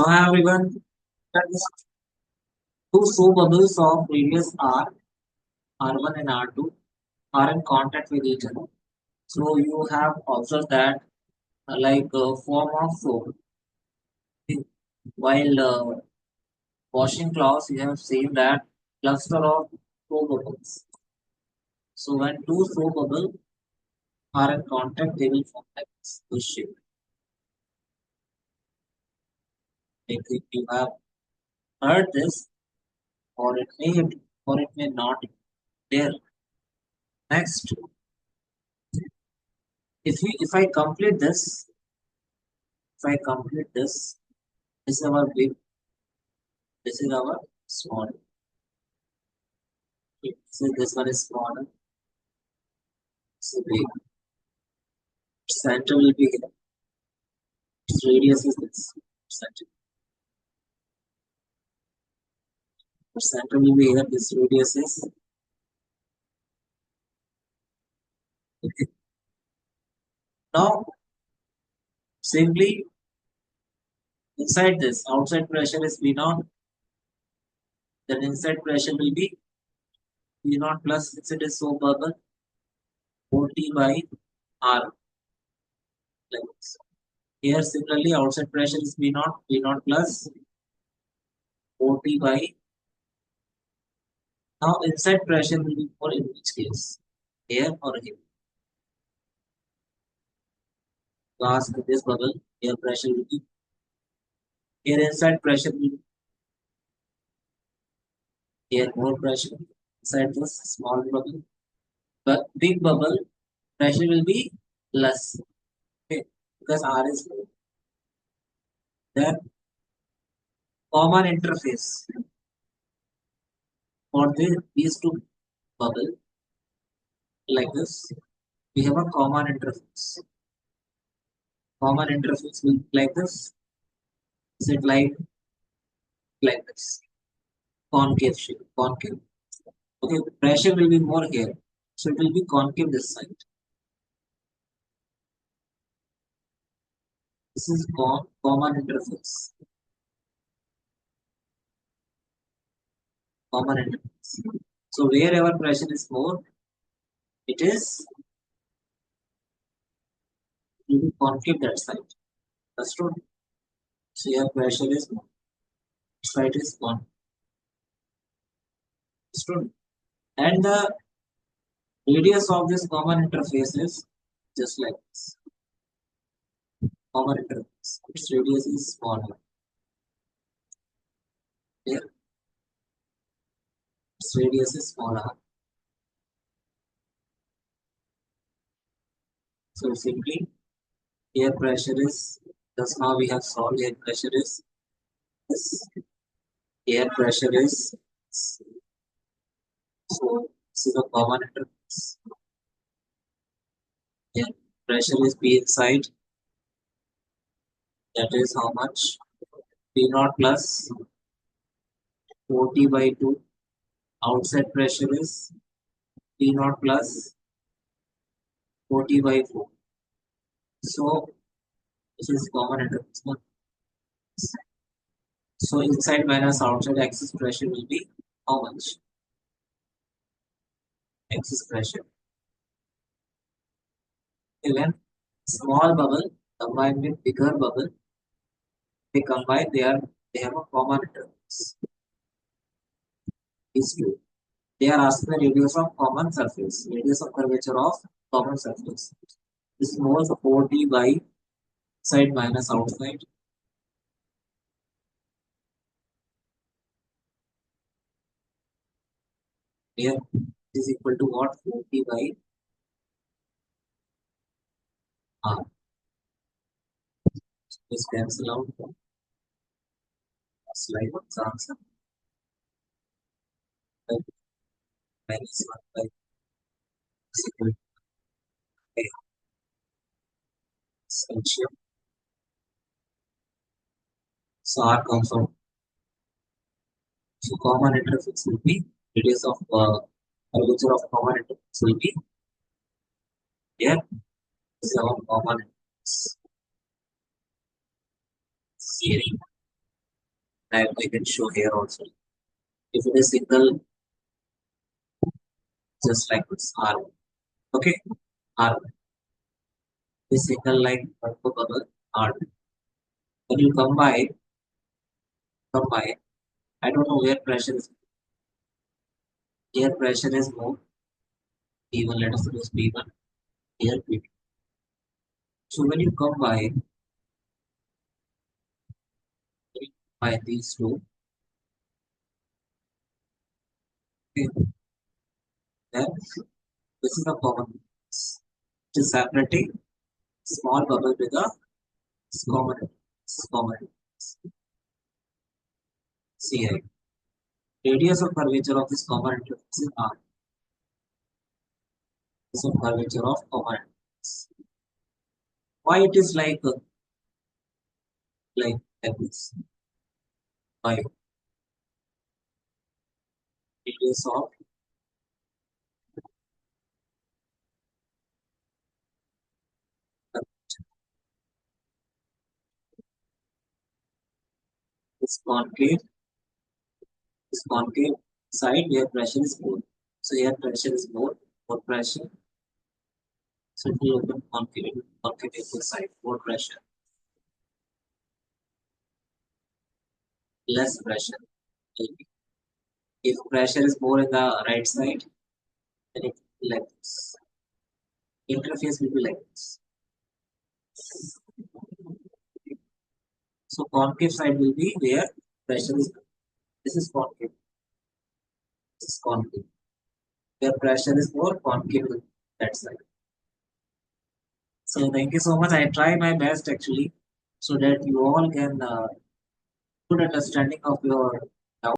Hi everyone. Two soap bubbles of radius R, R1 and R2, are in contact with each other. So you have observed that like a form of soap. While washing cloths, you have seen that cluster of soap bubbles. So when two soap bubbles are in contact, they will form like this shape. Like if you have heard this, or it may or it may not be there. Next, if I complete this, if I complete this, this is our big, this is our small. Okay, so this one is smaller, this is big. Center will be here. Its radius is this. Center. Center will be here. This radius is okay. Now simply inside this outside pressure is V naught. Then inside pressure will be V naught plus since it is so bubble 40 by R. Like this. Here similarly outside pressure is V naught plus 40 by. Now inside pressure will be for in which case? Here or here? Glass with this bubble, air pressure will be here inside pressure will be here more pressure inside this small bubble. But big bubble pressure will be less. Okay, because R is low. Then common interface for these two bubble like this. We have a common interface. Common interface will be like this. Is it like this? Concave shape. Concave. Okay, pressure will be more here. So it will be concave this side. This is common interface. Common interface. So wherever pressure is more, it will be concave that side. That's true. So here pressure is more. Side is concave. That's true. And the radius of this common interface is just like this. Common interface. Its radius is smaller. Here, its radius is smaller. So simply air pressure is just now we have solved air pressure is this. Air pressure is this. So this is a common interface. Air pressure is P inside. That is how much? P naught plus 40 by 2. Outside pressure is P naught plus 40 by 4. So this is common interface. So inside minus outside excess pressure will be how much? Excess pressure. When small bubble combined with bigger bubble, they combine, they have a common interface. These two. They are asking the radius of common surface, radius of curvature of common surface. This is more 40 by side minus outside. Here is equal to what? 40 by R. Just cancel out the slide answer. Minus 1 by is equal to A. Celsius. So R comes out. So common interface will be radius of curvature of common interface will be here. This is our common interface. Theory. I can show here also. If it is single, just like this R. Okay, R. This single line bubble R. When you combine, I don't know where pressure is. Here pressure is more. P1, let us suppose P1. Here P2. So when you combine these two, okay, then this is a common. It is separating small bubble with a common. Common. CI. Radius of curvature of this common interface is R. Radius of curvature of common interface. Why it is like this? Why? Radius of this concave side where pressure is more. So here pressure is more pressure. So it will open concave side, more pressure, less pressure. If pressure is more in the right side, then it will be like this. Interface will be like this. So concave side will be where pressure is. This is concave. This is concave. Where pressure is more, concave will be that side. So thank you so much. I try my best actually, so that you all can good understanding of your